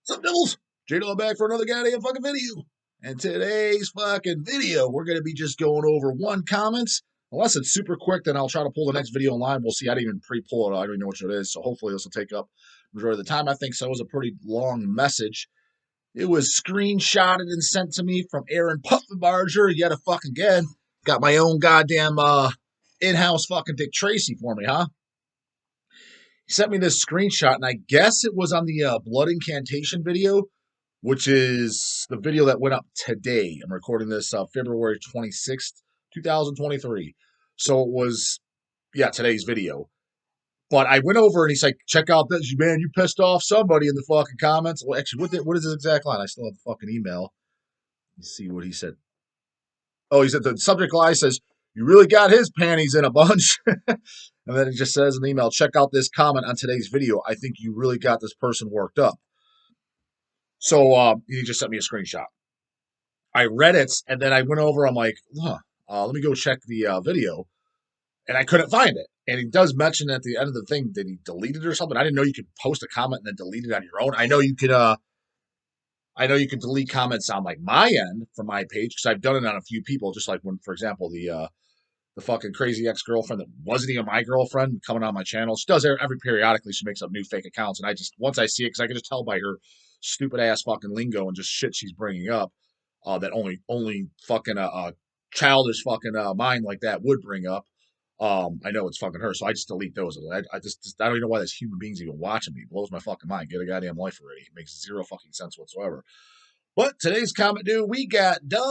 What's up, Devils? J-Dog back for another goddamn fucking video. And today's fucking video, we're going to be just going over one comments. Unless it's super quick, then I'll try to pull the next video in line. We'll see. I didn't even pre-pull it. I don't even know which it is. So hopefully this will take up the majority of the time. I think so. It was a pretty long message. It was screenshotted and sent to me from Aaron Pufferbarger yet a fucking again. Got my own goddamn in-house fucking Dick Tracy for me, huh? He sent me this screenshot, and I guess it was on the blood incantation video, which is the video that went up today. I'm recording this February 26th, 2023. So it was, today's video. But I went over and he's like, check out this, man, you pissed off somebody in the fucking comments. Well, actually, what is his exact line? I still have the fucking email. Let's see what he said. Oh, he said the subject line says, you really got his panties in a bunch. And then it just says in the email, check out this comment on today's video. I think you really got this person worked up. So he just sent me a screenshot. I read it, and then I went over. I'm like, let me go check the video. And I couldn't find it. And he does mention at the end of the thing that he deleted it or something. I didn't know you could post a comment and then delete it on your own. I know you could delete comments on like my end from my page because I've done it on a few people. Just like when, for example, the fucking crazy ex-girlfriend that wasn't even my girlfriend coming on my channel. She does every periodically. She makes up new fake accounts. And once I see it, because I can just tell by her stupid ass fucking lingo and just shit she's bringing up that only fucking childish fucking mind like that would bring up. I know it's fucking her, so I just delete those. I don't even know why there's human beings even watching me. It blows my fucking mind. Get a goddamn life already. It makes zero fucking sense whatsoever. But today's comment, dude, we got dumb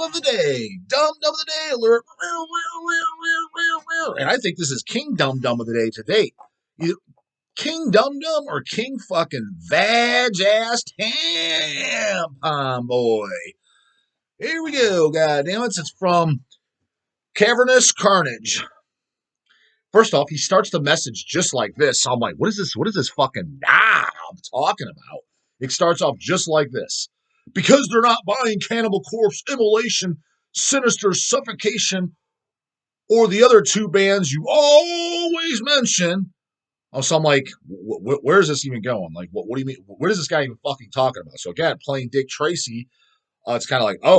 of the day. Dumb of the day alert. And I think this is King Dumb of the day today. Either King Dum Dum or King fucking Vag ass Tampon Boy. Here we go, goddammit. It's from Cavernous Carnage. First off, he starts the message just like this. So I'm like, what is this? What is this fucking I'm talking about? It starts off just like this. Because they're not buying Cannibal Corpse, Immolation, Sinister, Suffocation, or the other two bands you always mention. So I'm like, where is this even going? Like, what do you mean? What is this guy even fucking talking about? So again, playing Dick Tracy, it's kind of like, I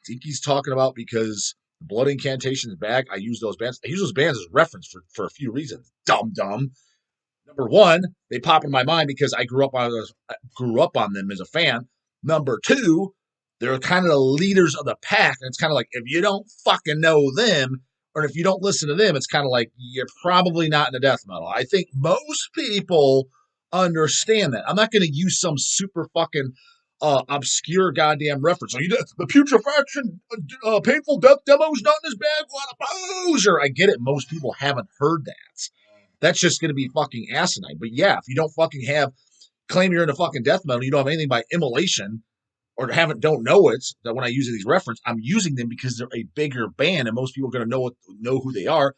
think he's talking about because Blood Incantation's back. I use those bands. I use those bands as reference for a few reasons. Dumb. Number one, they pop in my mind because I grew up on them as a fan. Number two, they're kind of the leaders of the pack. And it's kind of like, if you don't fucking know them, or if you don't listen to them, it's kind of like you're probably not in the death metal. I think most people understand that. I'm not going to use some super fucking obscure goddamn reference. The putrefaction, painful death demo's not in his bag. What a poser! I get it. Most people haven't heard that. That's just going to be fucking asinine. But yeah, if you don't fucking claim you're into fucking death metal, you don't have anything by Immolation, or don't know it, that when I use these reference, I'm using them because they're a bigger band and most people are going to know who they are.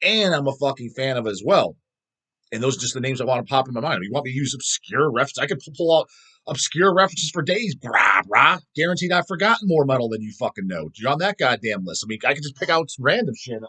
And I'm a fucking fan of it as well. And those are just the names I want to pop in my mind. If you want me to use obscure references, I could pull out obscure references for days. Brah. Guaranteed I've forgotten more metal than you fucking know. You're on that goddamn list. I mean, I could just pick out some random shit.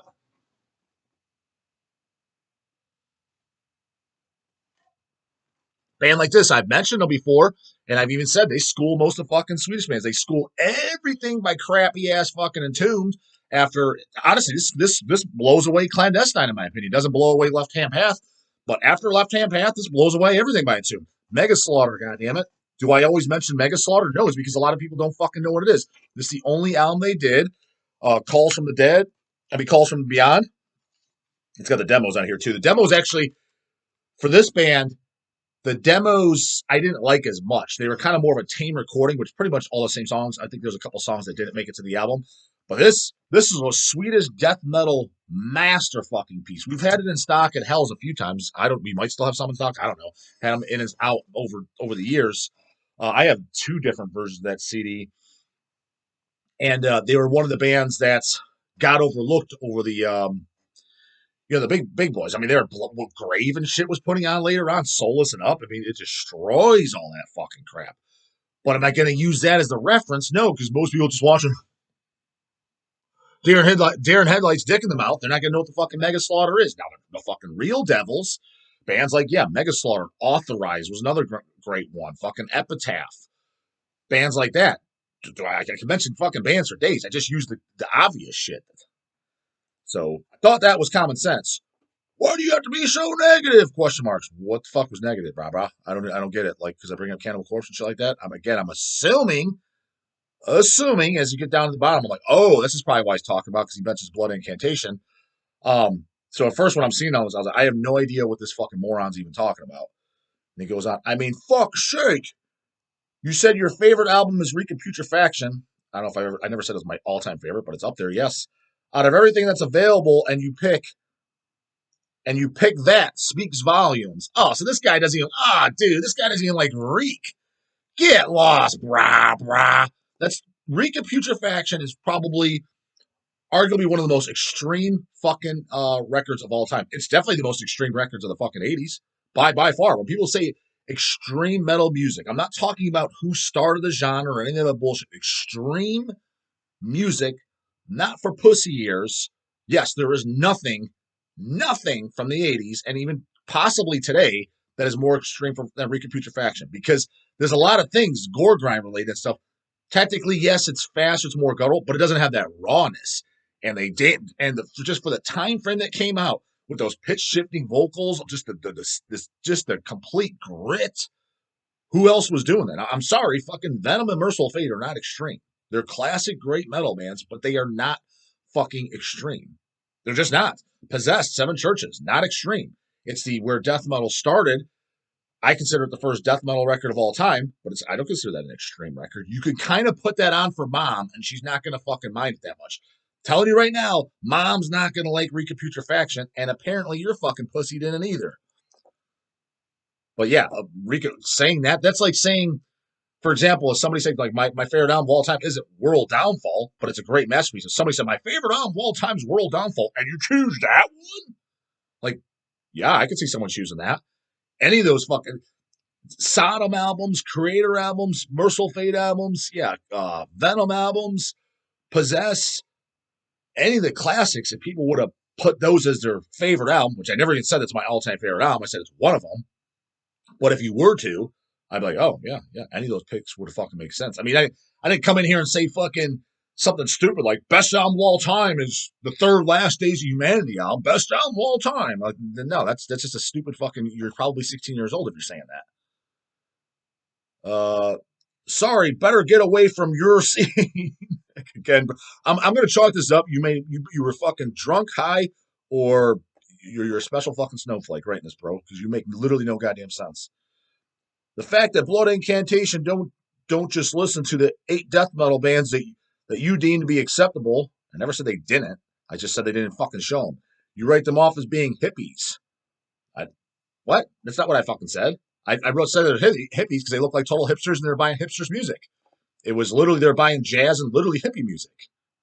Band like this, I've mentioned them before, and I've even said they school most of the fucking Swedish bands. They school everything by crappy ass fucking Entombed. After, honestly, this blows away Clandestine in my opinion. It doesn't blow away Left Hand Path, but after Left Hand Path, this blows away everything by Entombed. Mega Slaughter, goddammit. Do I always mention Mega Slaughter? No, it's because a lot of people don't fucking know what it is. This is the only album they did. Calls from Beyond. It's got the demos on here too. The demos actually for this band. The demos I didn't like as much. They were kind of more of a tame recording, which pretty much all the same songs. I think there's a couple songs that didn't make it to the album. But this is a Swedish death metal master fucking piece. We've had it in stock at Hell's a few times. We might still have some in stock. I don't know. Had them in and out over the years. I have two different versions of that CD. And they were one of the bands that got overlooked over the the big boys. I mean, what Grave and shit was putting on later on, Solus and Up. I mean, it destroys all that fucking crap. But am I going to use that as the reference? No, because most people just watching Deer and Headlights dick in the mouth. They're not going to know what the fucking Mega Slaughter is. Now, the fucking real devils, bands like, Mega Slaughter, Authorized was another great one. Fucking Epitaph. Bands like that. I can mention fucking bands for days. I just use the obvious shit. So I thought that was common sense. Why do you have to be so negative? Question marks. What the fuck was negative, brah? I don't get it. Like, because I bring up Cannibal Corpse and shit like that. I'm assuming as you get down to the bottom, I'm like, oh, this is probably why he's talking about, because he mentions blood incantation. So at first when I'm seeing those, I was like, I have no idea what this fucking moron's even talking about. And he goes on, I mean, fuck's sake. You said your favorite album is Reek and Putrefaction. I don't know if I never said it was my all-time favorite, but it's up there, yes. Out of everything that's available, and you pick that, speaks volumes. Oh, so this guy doesn't even, this guy doesn't even like Reek. Get lost, brah. That's Reek and Putrefaction is probably arguably one of the most extreme fucking records of all time. It's definitely the most extreme records of the fucking 80s. By far. When people say extreme metal music, I'm not talking about who started the genre or any of that bullshit. Extreme music, not for pussy ears. Yes, there is nothing from the 80s and even possibly today that is more extreme than Reek and Putrefaction, because there's a lot of things gore grind related stuff. Technically, yes, it's faster, it's more guttural, but it doesn't have that rawness. And they did, and just for the time frame that came out with those pitch shifting vocals, just the complete grit. Who else was doing that? I'm sorry, fucking Venom and Merciful Fate are not extreme. They're classic great metal bands, but they are not fucking extreme. They're just not. Possessed, Seven Churches, not extreme. It's where death metal started. I consider it the first death metal record of all time, but I don't consider that an extreme record. You could kind of put that on for Mom, and she's not going to fucking mind it that much. Telling you right now, Mom's not going to like Reek and Putrefaction, and apparently your fucking pussy didn't either. But yeah, Rika saying that's like saying, for example, if somebody said, like, my favorite album of all time isn't World Downfall, but it's a great masterpiece. If somebody said, my favorite album of all time is World Downfall, and you choose that one? Like, yeah, I could see someone choosing that. Any of those fucking Sodom albums, Creator albums, Merciful Fate albums, yeah, Venom albums, Possess, any of the classics, if people would have put those as their favorite album, which I never even said it's my all-time favorite album, I said it's one of them. But if you were to, I'd be like, oh, yeah, any of those picks would have fucking make sense. I mean, I didn't come in here and say fucking something stupid like best album of all time is the third Last Days of Humanity album, best album of all time. Like, no, that's just a stupid fucking, you're probably 16 years old if you're saying that. Sorry, better get away from your scene. Again, I'm going to chalk this up. You were fucking drunk, high, or you're a special fucking snowflake writing this, bro, because you make literally no goddamn sense. The fact that Blood Incantation don't just listen to the 8 death metal bands that you deem to be acceptable. I never said they didn't. I just said they didn't fucking show them. You write them off as being hippies. What? That's not what I fucking said. I said they're hippies because they look like total hipsters and they're buying hipsters music. It was literally they're buying jazz and literally hippie music.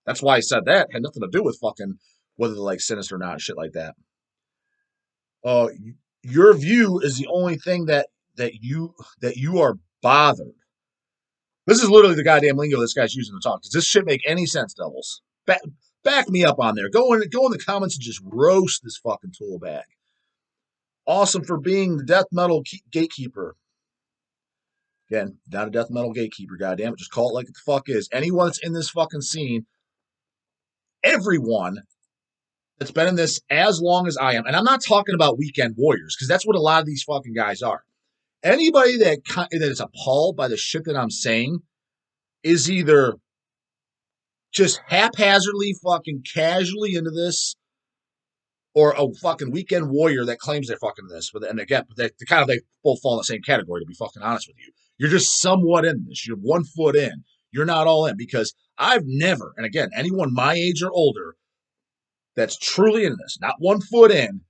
That's why I said that. It had nothing to do with fucking whether they're like sinister or not, shit like that. Your view is the only thing that you are bothered. This is literally the goddamn lingo this guy's using to talk. Does this shit make any sense, Devils? Back me up on there. Go in the comments and just roast this fucking tool bag. Awesome for being the death metal gatekeeper. Again, not a death metal gatekeeper, goddamn it. Just call it like it the fuck is. Anyone that's in this fucking scene, everyone that's been in this as long as I am, and I'm not talking about weekend warriors, because that's what a lot of these fucking guys are. Anybody that is appalled by the shit that I'm saying is either just haphazardly fucking casually into this, or a fucking weekend warrior that claims they're fucking this. And again, they both fall in the same category, to be fucking honest with you. You're just somewhat in this. You're 1 foot in. You're not all in, because I've never, and again, anyone my age or older that's truly in this, not 1 foot in,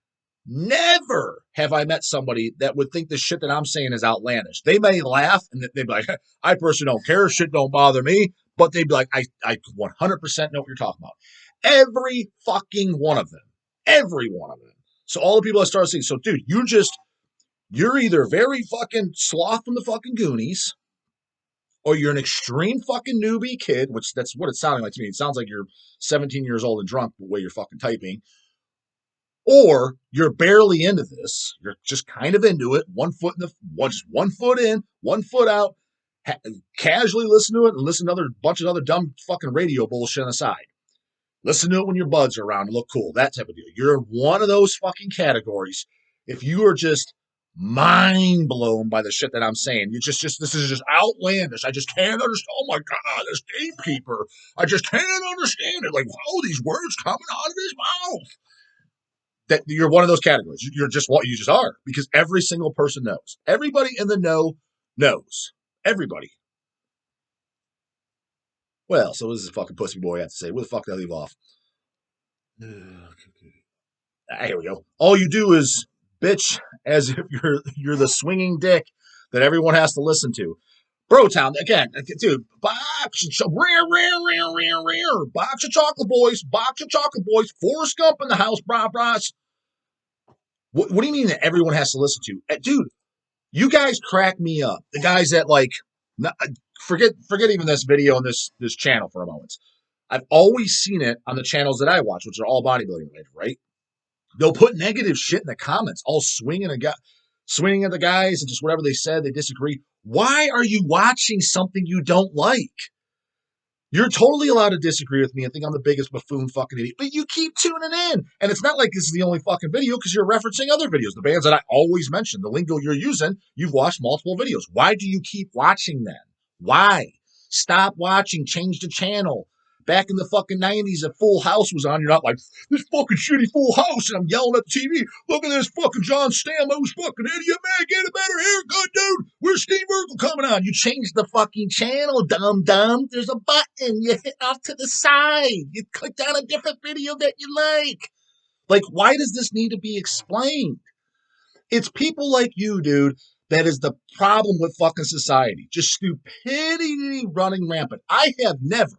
never have I met somebody that would think the shit that I'm saying is outlandish. They may laugh and they'd be like, I personally don't care. Shit don't bother me. But they'd be like, I 100% know what you're talking about. Every fucking one of them. Every one of them. So all the people that start saying, so dude, you're either very fucking sloth from the fucking Goonies, or you're an extreme fucking newbie kid, which that's what it's sounding like to me. It sounds like you're 17 years old and drunk the way you're fucking typing. Or you're barely into this. You're just kind of into it. Just 1 foot in, 1 foot out. Casually listen to it and listen to a bunch of other dumb fucking radio bullshit on the side. Listen to it when your buds are around and look cool. That type of deal. You're in one of those fucking categories. If you are just mind blown by the shit that I'm saying, this is just outlandish. I just can't understand. Oh my God, this gatekeeper. I just can't understand it. Like, wow, these words coming out of his mouth. That you're one of those categories. You're just what you just are, because every single person knows. Everybody in the know knows. Everybody. Well, so what does this fucking pussy boy have to say? Where the fuck did I leave off? Here we go. All you do is bitch as if you're the swinging dick that everyone has to listen to. Brotown, again, dude, box of chocolate boys, Forrest Gump in the house, bras. What do you mean that everyone has to listen to? Dude, you guys crack me up. The guys that forget even this video on this channel for a moment. I've always seen it on the channels that I watch, which are all bodybuilding related, right? They'll put negative shit in the comments, all swinging at the guys and just whatever they said, they disagree. Why are you watching something you don't like? You're totally allowed to disagree with me and think I'm the biggest buffoon fucking idiot, but you keep tuning in. And it's not like this is the only fucking video, because you're referencing other videos. The bands that I always mention, the lingo you're using, you've watched multiple videos. Why do you keep watching them? Why? Stop watching. Change the channel. Back in the fucking 90s, if Full House was on, you're not like, this fucking shitty Full House, and I'm yelling at the TV, look at this fucking John Stamos fucking idiot, man, get a better haircut, dude. Where's Steve Urkel coming on? You changed the fucking channel, dumb. There's a button. You hit off to the side. You clicked on a different video that you like. Like, why does this need to be explained? It's people like you, dude, that is the problem with fucking society. Just stupidity running rampant. I have never,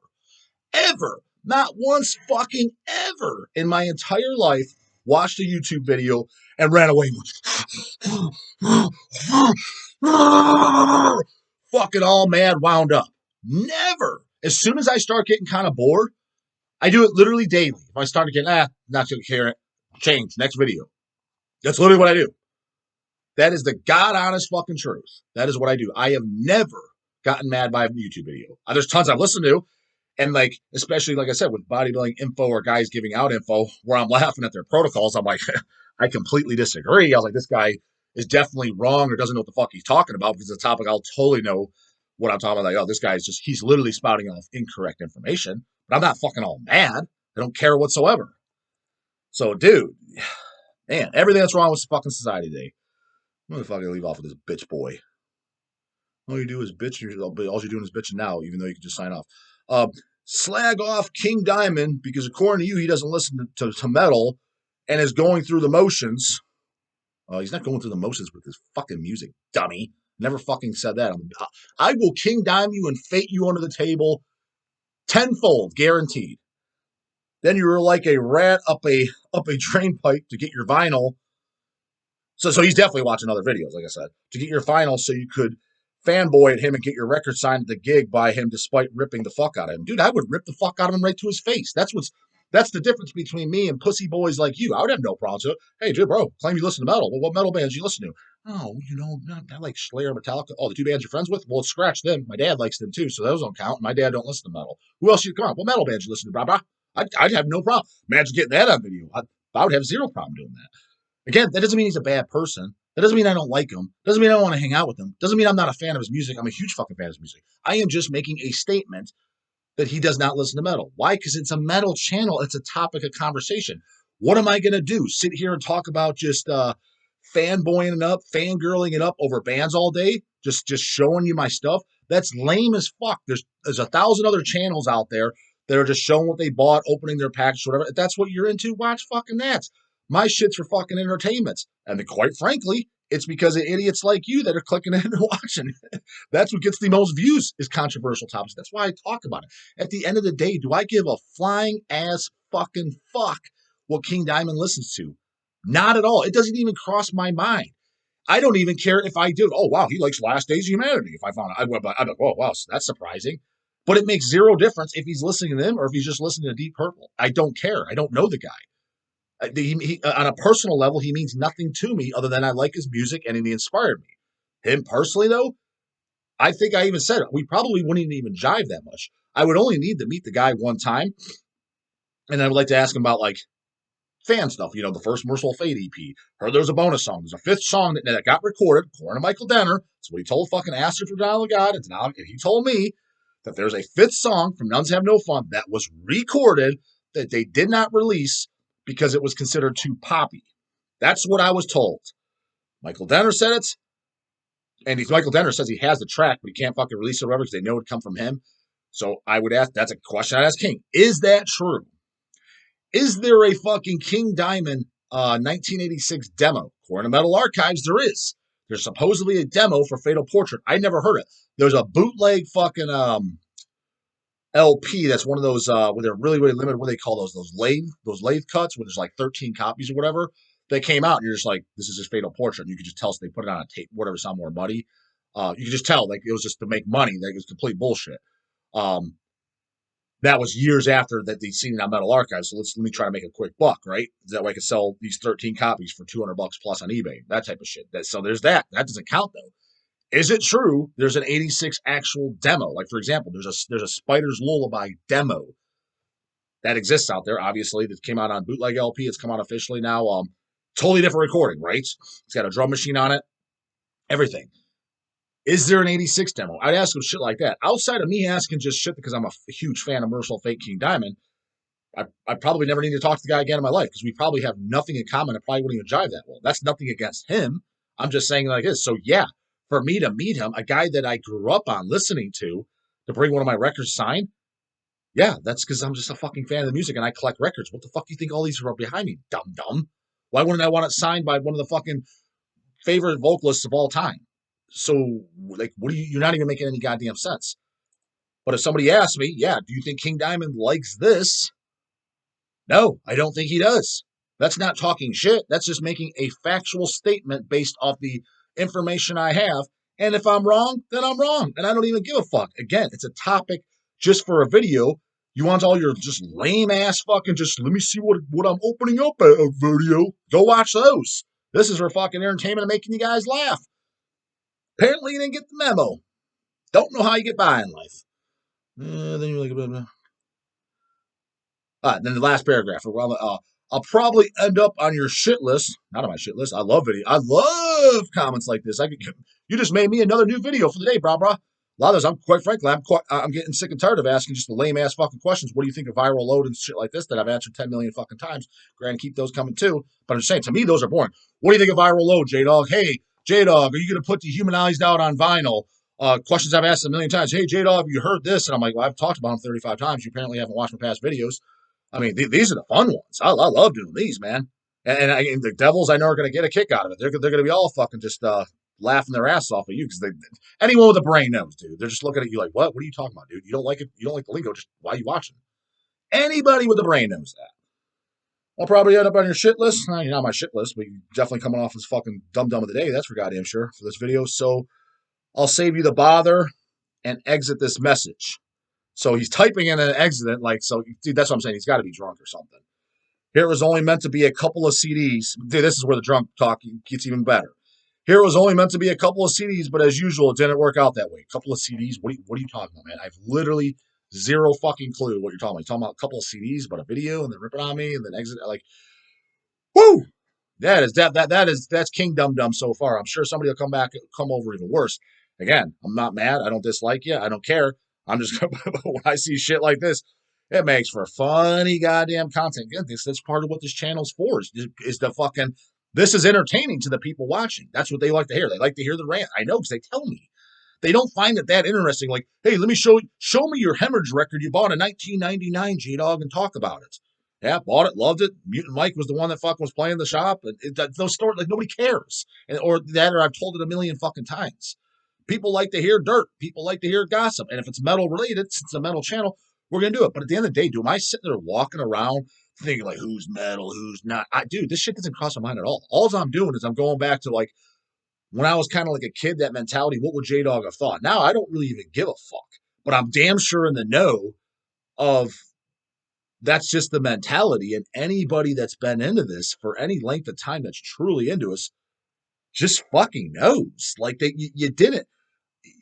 ever, not once fucking ever in my entire life watched a YouTube video and ran away fucking all mad, wound up. Never. As soon as I start getting kind of bored, I do it literally daily. If I start to get, not going to care it, change, next video. That's literally what I do. That is the God honest fucking truth. That is what I do. I have never gotten mad by a YouTube video. There's tons I've listened to. And especially like I said, with bodybuilding info or guys giving out info where I'm laughing at their protocols, I'm like, I completely disagree. I was like, this guy is definitely wrong or doesn't know what the fuck he's talking about, because it's a topic I'll totally know what I'm talking about. Like, oh, this guy is he's literally spouting off incorrect information, but I'm not fucking all mad. I don't care whatsoever. So, dude, man, everything that's wrong with fucking society today. I'm gonna fucking leave off with this bitch boy. All you do is bitch. All you're doing is bitching now, even though you can just sign off. Slag off King Diamond because according to you, he doesn't listen to metal and is going through the motions. He's not going through the motions with his fucking music, dummy. Never fucking said that. I will King Dime you and fate you under the table tenfold, guaranteed. Then you were like a rat up a drain pipe to get your vinyl. So he's definitely watching other videos, like I said, to get your vinyl so you could fanboy at him and get your record signed at the gig by him despite ripping the fuck out of him. Dude, I would rip the fuck out of him right to his face. That's the difference between me and pussy boys like you. I would have no problem with it. Hey, dude, bro, claim you listen to metal. Well, what metal bands do you listen to? Oh, I like Slayer, Metallica. Oh, the two bands you're friends with? Well, scratch them. My dad likes them too, so those don't count. My dad don't listen to metal. Who else come on? What metal bands you listen to, blah, blah? I'd have no problem. Imagine getting that on video. I would have zero problem doing that. Again, that doesn't mean he's a bad person. That doesn't mean I don't like him. Doesn't mean I don't want to hang out with him. Doesn't mean I'm not a fan of his music. I'm a huge fucking fan of his music. I am just making a statement that he does not listen to metal. Why? Because it's a metal channel. It's a topic of conversation. What am I going to do? Sit here and talk about just fanboying it up, fangirling it up over bands all day? Just showing you my stuff? That's lame as fuck. There's 1,000 other channels out there that are just showing what they bought, opening their package, whatever. If that's what you're into, watch fucking that. My shit's for fucking entertainment. And quite frankly, it's because of idiots like you that are clicking in and watching. That's what gets the most views is controversial topics. That's why I talk about it. At the end of the day, do I give a flying ass fucking fuck what King Diamond listens to? Not at all. It doesn't even cross my mind. I don't even care if I do. Oh, wow, he likes Last Days of Humanity. If I found it, I'd be like, oh, wow, that's surprising. But it makes zero difference if he's listening to them or if he's just listening to Deep Purple. I don't care. I don't know the guy. On a personal level, he means nothing to me other than I like his music and he inspired me. Him personally, though, I think I even said it. We probably wouldn't even jive that much. I would only need to meet the guy one time, and I would like to ask him about like fan stuff. You know, the first Merciful Fate EP. Heard there was a bonus song. There's a fifth song that got recorded, according to Michael Denner. That's what he told fucking Aster from Dial of God. And now he told me that there's a fifth song from Nuns Have No Fun that was recorded that they did not release because it was considered too poppy. That's what I was told. Michael Denner said it. And Michael Denner says he has the track, but he can't fucking release it or whatever because they know it would come from him. So I would ask, that's a question I'd ask King. Is that true? Is there a fucking King Diamond 1986 demo? According to Metal Archives, there is. There's supposedly a demo for Fatal Portrait. I never heard it. There's a bootleg fucking LP that's one of those where they're really, really limited. What do they call those? Those lathe cuts where there's like 13 copies or whatever. They came out and you're just like, this is his Fatal Portrait. And you could just tell they put it on a tape, whatever, sound more muddy. You could just tell like it was just to make money. Like it was complete bullshit. That was years after that they'd seen it on Metal Archives. So let me try to make a quick buck, right? That way I could sell these 13 copies for $200 plus on eBay, that type of shit. So there's that. That doesn't count though. Is it true there's an 86 actual demo? Like for example, there's a Spider's Lullaby demo that exists out there. Obviously, that came out on bootleg LP. It's come out officially now. Totally different recording, right? It's got a drum machine on it, everything. Is there an 86 demo? I'd ask him shit like that. Outside of me asking just shit because I'm a huge fan of Merciful Fate King Diamond, I probably never need to talk to the guy again in my life because we probably have nothing in common. I probably wouldn't even jive that well. That's nothing against him. I'm just saying like this. So yeah, for me to meet him, a guy that I grew up on listening to bring one of my records signed, yeah, that's because I'm just a fucking fan of the music and I collect records. What the fuck do you think all these are behind me, dumb? Why wouldn't I want it signed by one of the fucking favorite vocalists of all time? So, like, what do you're not even making any goddamn sense. But if somebody asks me, yeah, do you think King Diamond likes this? No, I don't think he does. That's not talking shit. That's just making a factual statement based off the information I have. And if I'm wrong, then I'm wrong. And I don't even give a fuck. Again, it's a topic just for a video. You want all your just lame ass fucking just let me see what I'm opening up a video. Go watch those. This is for fucking entertainment and making you guys laugh. Apparently, you didn't get the memo. Don't know how you get by in life. Then you're like, then the last paragraph. I'll probably end up on your shit list. Not on my shit list. I love video. I love comments like this. You just made me another new video for the day, brah. A lot of those, I'm quite frankly, I'm getting sick and tired of asking just the lame ass fucking questions. What do you think of viral load and shit like this that I've answered 10 million fucking times? Granted, keep those coming too. But I'm just saying, to me, those are boring. What do you think of viral load, J Dog? Hey, J Dog, are you going to put Dehumanized out on vinyl? Questions I've asked a million times. Hey, J Dog, you heard this? And I'm like, well, I've talked about them 35 times. You apparently haven't watched my past videos. I mean, these are the fun ones. I love doing these, man. And the Devils, I know, are going to get a kick out of it. They're going to be all fucking just laughing their ass off at you because anyone with a brain knows, dude. They're just looking at you like, what? What are you talking about, dude? You don't like it? You don't like the lingo? Just why are you watching? Anybody with a brain knows that. I'll probably end up on your shit list. You're not on my shit list, but you're definitely coming off as fucking dumb of the day. That's for goddamn sure for this video. So I'll save you the bother and exit this message. So he's typing in an exit, like, so, dude, that's what I'm saying. He's got to be drunk or something. Here was only meant to be a couple of CDs. Dude, this is where the drunk talk gets even better. Here was only meant to be a couple of CDs, but as usual, it didn't work out that way. A couple of CDs? What are you talking about, man? I've literally zero fucking clue what you're talking about. You're talking about a couple of CDs, but a video, and then rip it on me, and then exit. Like, whoo! That's King Dum Dum so far. I'm sure somebody will come over even worse. Again, I'm not mad. I don't dislike you. I don't care. I'm just when I see shit like this, it makes for funny goddamn content. Again, that's part of what this channel's for. Is the fucking this is entertaining to the people watching. That's what they like to hear. They like to hear the rant. I know because they tell me. They don't find it that interesting. Like, hey, let me show me your hemorrhage record you bought in 1999, J-Dog, and talk about it. Yeah, bought it, loved it. Mutant Mike was the one that fucking was playing the shop. Those stories, like, nobody cares. Or I've told it a million fucking times. People like to hear dirt. People like to hear gossip. And if it's metal related, since it's a metal channel, we're going to do it. But at the end of the day, am I sitting there walking around thinking, like, who's metal, who's not? Dude, this shit doesn't cross my mind at all. All I'm doing is I'm going back to, like, when I was kind of like a kid, that mentality, what would J-Dog have thought? Now I don't really even give a fuck. But I'm damn sure in the know of that's just the mentality. And anybody that's been into this for any length of time that's truly into us just fucking knows. Like you didn't.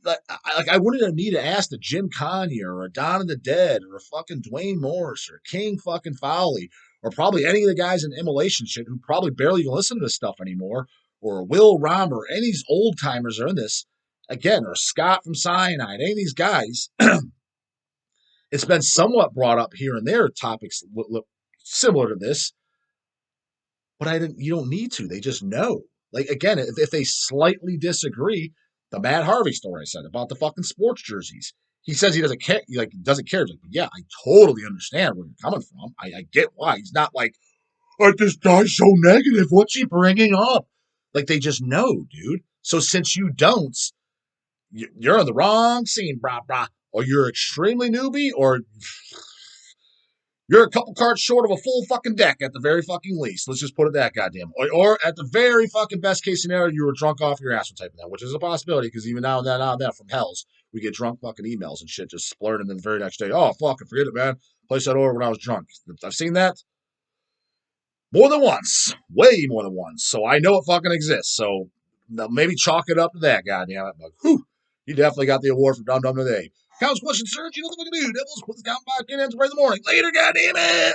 I wouldn't need to ask the Jim Conyer or a Dawn of the Dead or a fucking Dwayne Morris or King fucking Fowley or probably any of the guys in immolation shit who probably barely even listen to this stuff anymore, or Will Romer, any of these old timers are in this again, or Scott from Cyanide, any of these guys. It's been somewhat brought up here and there, topics similar to this, but I didn't. You don't need to. They just know. Like again, if they slightly disagree, the Matt Harvey story I said about the fucking sports jerseys. He says he doesn't care. He like doesn't care. He's like, yeah, I totally understand where you're coming from. I get why. He's not like, this guy's so negative. What's he bringing up? Like they just know, dude. So since you don't, you're on the wrong scene, brah brah. Or you're extremely newbie, or you're a couple cards short of a full fucking deck at the very fucking least. Let's just put it that goddamn. Or at the very fucking best case scenario, you were drunk off your ass or type of that, which is a possibility because even now and then from Hells, we get drunk fucking emails and shit just splurting and then the very next day, oh, fucking forget it, man. Placed that order when I was drunk. I've seen that more than once. Way more than once. So I know it fucking exists. So maybe chalk it up to that, goddamn it. But whew, you definitely got the award for Dum Dum today. Counts question, sir. You know the fucking do. Devils put the count back in and right in the morning. Later, goddamn it.